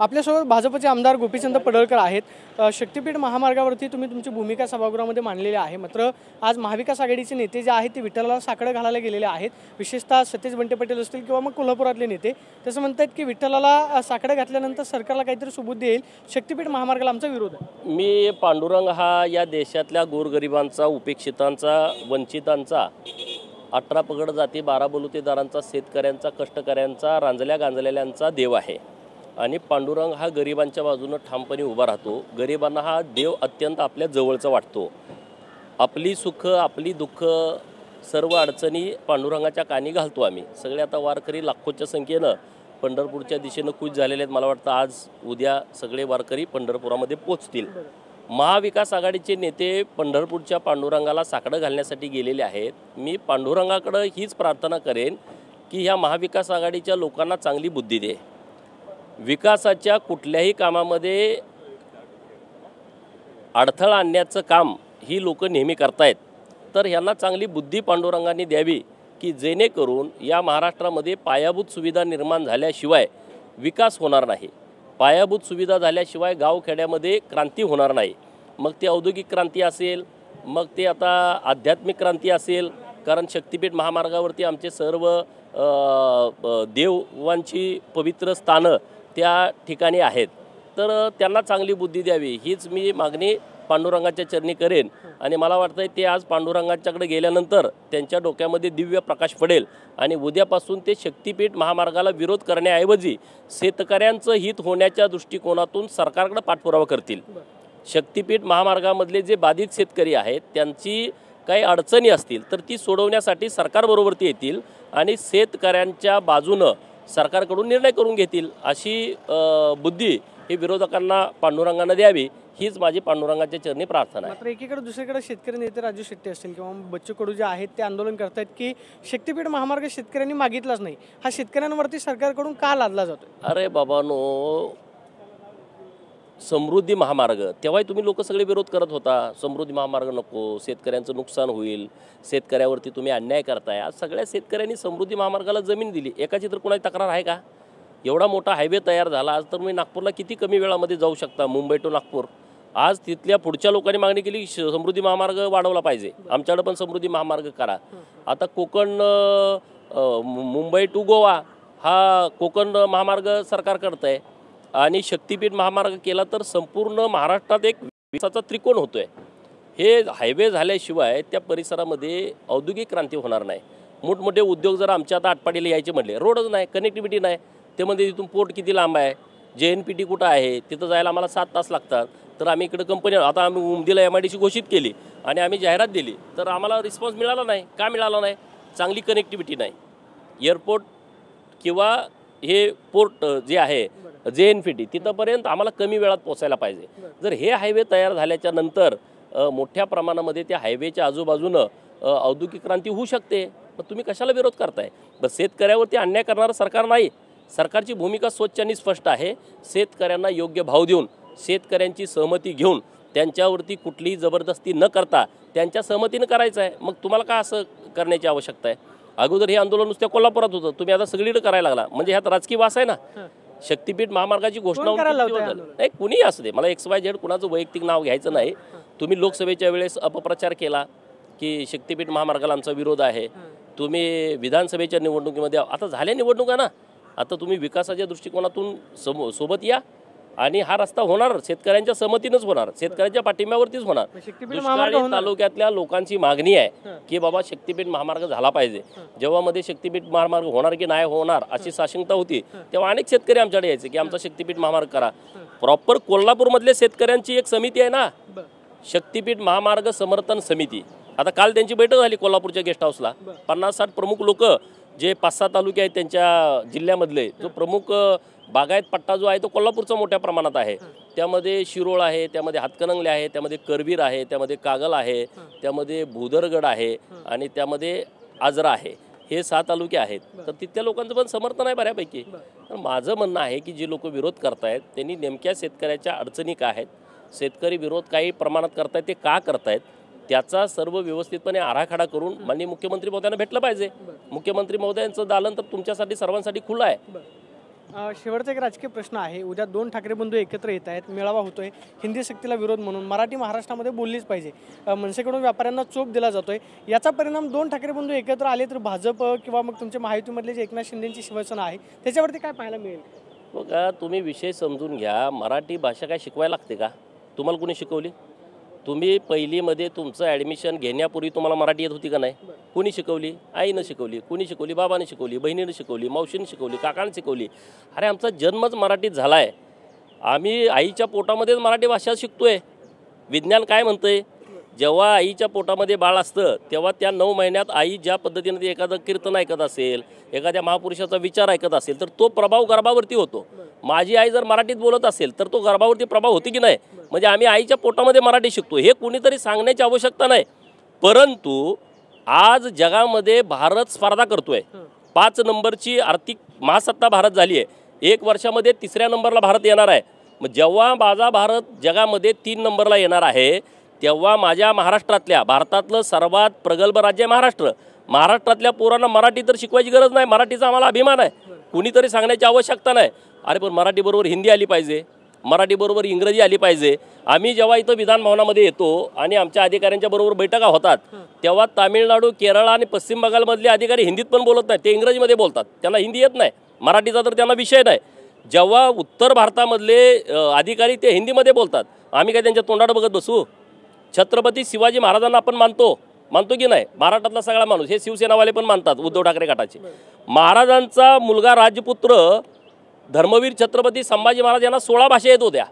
आपल्यासोबत भाजपचे आमदार गोपीचंद पडळकर आहेत। शक्तीपीठ महामार्गावरती तुम्ही तुमची भूमिका सभागृहामध्ये मांडलेली आहे। मात्र आज महाविकास आघाडीचे नेते जे आहेत ते विठ्ठलाला साकडं घालायला गेलेले आहेत। विशेषतः सतीश बंटे पाटील असतील किंवा मग कोल्हापुरातले नेते तसं म्हणतात की विठ्ठलाला साकडं घातल्यानंतर सरकारला काहीतरी सुबुद्धी येईल, शक्तीपीठ महामार्गाला आमचा विरोध आहे। मी पांडुरंग हा या देशातल्या गोरगरिबांचा, उपेक्षितांचा, वंचितांचा, 18 पगड जाती 12 बलुतेदारांचा, शेतकऱ्यांचा, कष्टकऱ्यांचा, रांजल्या गांजलेल्यांचा देव आहे। आणि पांडुरंग हा गरिबांच्या बाजूने ठामपणे उभा राहतो। गरिबांना हा देव अत्यंत आपल्या जवळचा वाटतो। आपली सुख, आपली दुःख, सर्व अडचणी पांडुरंगाच्या कानी घालतो आम्ही सगळे। आता वारकरी लाखोच्या संख्येनं पंढरपूरच्या दिशेनं कूच झालेले आहेत। मला वाटतं आज उद्या सगळे वारकरी पंढरपुरामध्ये पोहोचतील। महाविकास आघाडीचे नेते पंढरपूरच्या पांडुरंगाला साकडं घालण्यासाठी गेलेले आहेत। मी पांडुरंगाकडे हीच प्रार्थना करेन की ह्या महाविकास आघाडीच्या लोकांना चांगली बुद्धी दे। विकासाच्या कुठल्याही कामामध्ये अडथळा आणण्याचं काम ही लोक नेहमी करतायत, तर ह्यांना चांगली बुद्धी पांडुरंगाने द्यावी की जेणेकरून या महाराष्ट्रामध्ये पायाभूत सुविधा निर्माण झाल्याशिवाय विकास होणार नाही। पायाभूत सुविधा झाल्याशिवाय गावखेड्यामध्ये क्रांती होणार नाही। मग ते औद्योगिक क्रांती असेल, मग ते आता आध्यात्मिक क्रांती असेल, कारण शक्तीपीठ महामार्गावरती आमचे सर्व देवांची पवित्र स्थानं त्या ठिकाणी आहेत, तर त्यांना चांगली बुद्धी द्यावी हीच मी मागणी पांडुरंगाच्या चरणी करेन। आणि मला वाटतं ते आज पांडुरंगाच्याकडे गेल्यानंतर त्यांच्या डोक्यामध्ये दिव्य प्रकाश पडेल आणि उद्यापासून ते शक्तीपीठ महामार्गाला विरोध करण्याऐवजी शेतकऱ्यांचं हित होण्याच्या दृष्टिकोनातून सरकारकडे पाठपुरावा करतील। शक्तीपीठ महामार्गामधले जे बाधित शेतकरी आहेत त्यांची काही अडचणी असतील तर ती सोडवण्यासाठी सरकारबरोबर ते येतील आणि शेतकऱ्यांच्या बाजूनं सरकारकडून निर्णय करून घेतील। अशी बुद्धी ही विरोधकांना पांडुरंगाने द्यावी हीच माझी पांडुरंगाच्या चरणी प्रार्थना आहे। मात्र एकीकडे दुसरीकडे शेतकरी नेते राजू शेट्टी असतील किंवा बच्चू कडू जे आहेत ते आंदोलन करतात की शक्तीपीठ महामार्ग शेतकऱ्यांनी मागितलाच नाही, हा शेतकऱ्यांवरती सरकारकडून का लादला जातो? अरे बाबांनो, समृद्धी महामार्ग तेव्हाही तुम्ही लोक सगळे विरोध करत होता। समृद्धी महामार्ग नको, शेतकऱ्यांचं नुकसान होईल, शेतकऱ्यावरती तुम्ही अन्याय करताय। आज सगळ्या शेतकऱ्यांनी समृद्धी महामार्गाला जमीन दिली, एकाची तर कोणाची तक्रार आहे का? एवढा मोठा हायवे तयार झाला, आज तर तुम्ही नागपूरला किती कमी वेळामध्ये जाऊ शकता, मुंबई टू नागपूर। आज तिथल्या पुढच्या लोकांनी मागणी केली समृद्धी महामार्ग वाढवला पाहिजे, आमच्याकडे पण समृद्धी महामार्ग करा। आता कोकण मुंबई टू गोवा हा कोकण महामार्ग सरकार करत आहे आणि शक्तीपीठ महामार्ग केला तर संपूर्ण महाराष्ट्रात एक विकासाचा त्रिकोण होतोय। हे हायवे झाल्याशिवाय त्या परिसरामध्ये औद्योगिक क्रांती होणार नाही। मोठमोठे उद्योग जर आमच्या आता आटपाडीला यायचे म्हटले, रोडच नाही, कनेक्टिव्हिटी नाही, ते म्हणजे तिथून पोर्ट किती लांब आहे, JNPT कुठं आहे, तिथं जायला आम्हाला 7 तास लागतात। तर आम्ही इकडे कंपनी आता आम्ही उमदीला MIDC घोषित केली आणि आम्ही जाहिरात दिली, तर आम्हाला रिस्पॉन्स मिळाला नाही। का मिळाला नाही? चांगली कनेक्टिव्हिटी नाही। एअरपोर्ट किंवा हे पोर्ट जे आहे JNPT तिथंपर्यंत आम्हाला कमी वेळात पोचायला पाहिजे। जर हे हायवे तयार झाल्याच्या नंतर मोठ्या प्रमाणामध्ये त्या हायवेच्या आजूबाजूनं औद्योगिक क्रांती होऊ शकते। मग तुम्ही कशाला विरोध करताय? बस शेतकऱ्यावरती अन्याय करणारं सरकार नाही। सरकारची भूमिका स्वच्छ आणि स्पष्ट आहे। शेतकऱ्यांना योग्य भाव देऊन, शेतकऱ्यांची सहमती घेऊन, त्यांच्यावरती कुठलीही जबरदस्ती न करता त्यांच्या सहमतीनं करायचं आहे। मग तुम्हाला का असं करण्याची आवश्यकता आहे? अगोदर हे आंदोलन नुसत्या कोल्हापुरात होतं, तुम्ही आता सगळीकडे करायला लागला, म्हणजे ह्यात राजकीय वास आहे ना। शक्तीपीठ महामार्गाची घोषणा नाही, कुणीही असू दे, मला XYZ कुणाचं वैयक्तिक नाव घ्यायचं नाही। तुम्ही लोकसभेच्या वेळेस अपप्रचार केला की शक्तीपीठ महामार्गाला आमचा विरोध आहे। तुम्ही विधानसभेच्या निवडणुकीमध्ये, आता झाल्या निवडणुका ना, आता तुम्ही विकासाच्या दृष्टिकोनातून सोबत या आणि हा रस्ता होणार शेतकऱ्यांच्या सहमतीनंच होणार, शेतकऱ्यांच्या पाठिंब्यावरतीच होणार। दुष्काळी तालुक्यातल्या लोकांची मागणी आहे की बाबा शक्तीपीठ महामार्ग झाला पाहिजे। जेव्हा मध्ये शक्तीपीठ महामार्ग होणार की नाही होणार अशी साशंकता होती, तेव्हा अनेक शेतकरी आमच्याकडे यायचे की आमचा शक्तीपीठ महामार्ग करा। प्रॉपर कोल्हापूरमधल्या शेतकऱ्यांची एक समिती आहे ना, शक्तीपीठ महामार्ग समर्थन समिती। आता काल त्यांची बैठक झाली कोल्हापूरच्या गेस्ट हाऊसला। 50-60 प्रमुख लोक जे 5-6 तालुके आहेत त्यांच्या जिल्ह्यामधले, जो प्रमुख बागायत पट्टा जो आहे तो कोल्हापूरचा मोठ्या प्रमाणात आहे। त्यामध्ये शिरोळ आहे, त्यामध्ये हातकणंगले आहे, त्यामध्ये करवीर आहे, त्यामध्ये कागल आहे, त्यामध्ये भुदरगड आहे आणि त्यामध्ये आजरा आहे। हे 6 तालुके आहेत, तर तिथल्या लोकांचं पण समर्थन आहे बऱ्यापैकी। तर माझं म्हणणं आहे की जे लोक विरोध करतायत त्यांनी नेमक्या शेतकऱ्याच्या अडचणी काय आहेत, शेतकरी विरोध काही प्रमाणात करतायत ते का करतायत, त्याचा सर्व व्यवस्थितपणे आराखडा करून माननीय मुख्यमंत्री महोदयांना भेटलं पाहिजे। मुख्यमंत्री महोदयांचं दालन तर तुमच्यासाठी सर्वांसाठी खुलं आहे। शेवटचा एक राजकीय प्रश्न आहे. उद्या 2 ठाकरे बंधू एकत्र येत आहेत, मेळावा होतोय, हिंदी सक्तीला विरोध म्हणून मराठी महाराष्ट्रामध्ये बोललीच पाहिजे. मनसेकडून व्यापाऱ्यांना चोप दिला जातोय. याचा परिणाम 2 ठाकरे बंधू एकत्र आले तर भाजप किंवा मग तुमच्या महायुतीमधले जे एकनाथ शिंदेची शिवसेना आहे त्याच्यावरती काय पाहायला मिळेल? बघा, तुम्ही विषय समजून घ्या. मराठी भाषा काय शिकवायला लागते का? तुम्हाला कोणी शिकवली? तुम्ही पहिलीमध्ये तुमचं ॲडमिशन घेण्यापूर्वी तुम्हाला मराठी येत होती का नाही? कोणी शिकवली? आईनं शिकवली. कोणी शिकवली? बाबाने शिकवली, बहिणीनं शिकवली, मावशीनं शिकवली, काकानं शिकवली. अरे आमचा जन्मच मराठीत झाला आहे. आम्ही आईच्या पोटामध्येच मराठी भाषा शिकतोय. विज्ञान काय म्हणतंय? जेव्हा आईच्या पोटामध्ये बाळ असतं तेव्हा त्या 9 महिन्यात आई ज्या पद्धतीने ती एखादं कीर्तन ऐकत असेल, एखाद्या महापुरुषाचा विचार ऐकत असेल तर तो प्रभाव गर्भावरती होतो. माझी आई जर मराठीत बोलत असेल तर तो गर्भावरती प्रभाव होती की नाही? म्हणजे आम्ही आईच्या पोटामध्ये मराठी शिकतो हे कुणीतरी सांगण्याची आवश्यकता नाही. परंतु आज जगामध्ये भारत स्पर्धा करतोय. 5 नंबरची आर्थिक महासत्ता भारत झाली आहे. 1 वर्षामध्ये 3ऱ्या नंबरला भारत येणार आहे. मग जेव्हा माझा भारत जगामध्ये 3 नंबरला येणार आहे तेव्हा माझ्या महाराष्ट्रातल्या, भारतातलं सर्वात प्रगल्भ राज्य आहे महाराष्ट्र, महाराष्ट्रातल्या पोरांना मराठी तर शिकवायची गरज नाही. मराठीचा आम्हाला अभिमान आहे. कुणीतरी सांगण्याची आवश्यकता नाही. अरे पण मराठीबरोबर हिंदी आली पाहिजे, मराठीबरोबर इंग्रजी आली पाहिजे. आम्ही जेव्हा इथं विधान भवनामध्ये येतो आणि आमच्या अधिकाऱ्यांच्या बरोबर बैठका होतात तेव्हा तामिळनाडू, केरळ आणि पश्चिम बंगालमधले अधिकारी हिंदीत पण बोलत नाहीत, ते इंग्रजीमध्ये बोलतात. त्यांना हिंदी येत नाही, मराठीचा तर त्यांना विषय नाही. जेव्हा उत्तर भारतामधले अधिकारी ते हिंदीमध्ये बोलतात, आम्ही काय त्यांच्या तोंडाकडे बघत बसू? छत्रपती शिवाजी महाराजांना आपण मानतो की नाही? महाराष्ट्रातला सगळा माणूस, हे शिवसेनावाले पण मानतात, उद्धव ठाकरे गटाचे. महाराजांचा मुलगा राजपुत्र धर्मवीर छत्रपती संभाजी महाराज यांना 16 भाषा येत होत्या.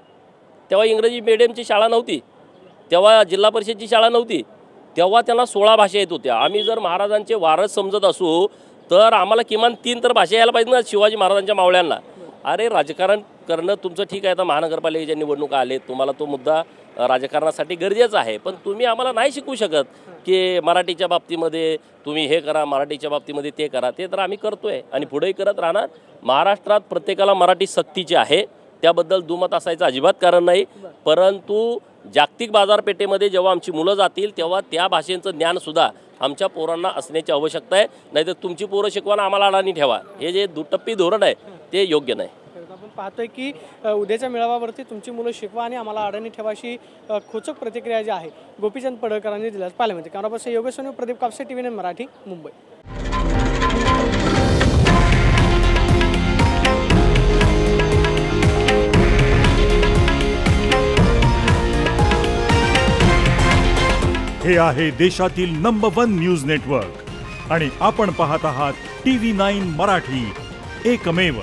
तेव्हा इंग्रजी मीडियमची शाळा नव्हती, तेव्हा जिल्हा परिषदची शाळा नव्हती, तेव्हा त्यांना 16 भाषा येत होत्या. आम्ही जर महाराजांचे वारस समजत असू तर आम्हाला किमान 3 तर भाषा यायला पाहिजे ना शिवाजी महाराजांच्या मावळ्यांना. अरे राजकारण करणं तुमचं ठीक आहे. आता महानगरपालिकेच्या निवडणुका आलेत, तुम्हाला तो मुद्दा राजकारणासाठी गरजेचा आहे. पण तुम्ही आम्हाला नाही शिकवू शकत की मराठीच्या बाबतीमध्ये तुम्ही हे करा, मराठीच्या बाबतीमध्ये ते करा. ते तर आम्ही करतोय आणि पुढेही करत राहणार. महाराष्ट्रात प्रत्येकाला मराठी सक्तीची आहे, त्याबद्दल दुमत असायचं अजिबात कारण नाही. परंतु जागतिक बाजारपेठेमध्ये जेव्हा आमची मुलं जातील तेव्हा त्या भाषेचं ज्ञानसुद्धा आमच्या पोरांना असण्याची आवश्यकता आहे. नाहीतर तुमची पोरं शिकवाना आम्हाला अडाणी ठेवा, हे जे दुटप्पी धोरण आहे ते योग्य नाही. आपण पाहतोय की उद्याच्या मेळाव्यावरती तुमची मुलं शिकवा आणि आम्हाला अडाणी ठेवा अशी खोचक प्रतिक्रिया जी आहे गोपीचंद पडळकरांनी दिल्यास पाहायला मिळते. कॅमेरापर्सन योगेश सोनू, प्रदीप कापसे, TV9 मराठी, मुंबई. हे आहे देशातील नंबर 1 न्यूज नेटवर्क आणि आपण पाहत आहात TV9 मराठी, एकमेव.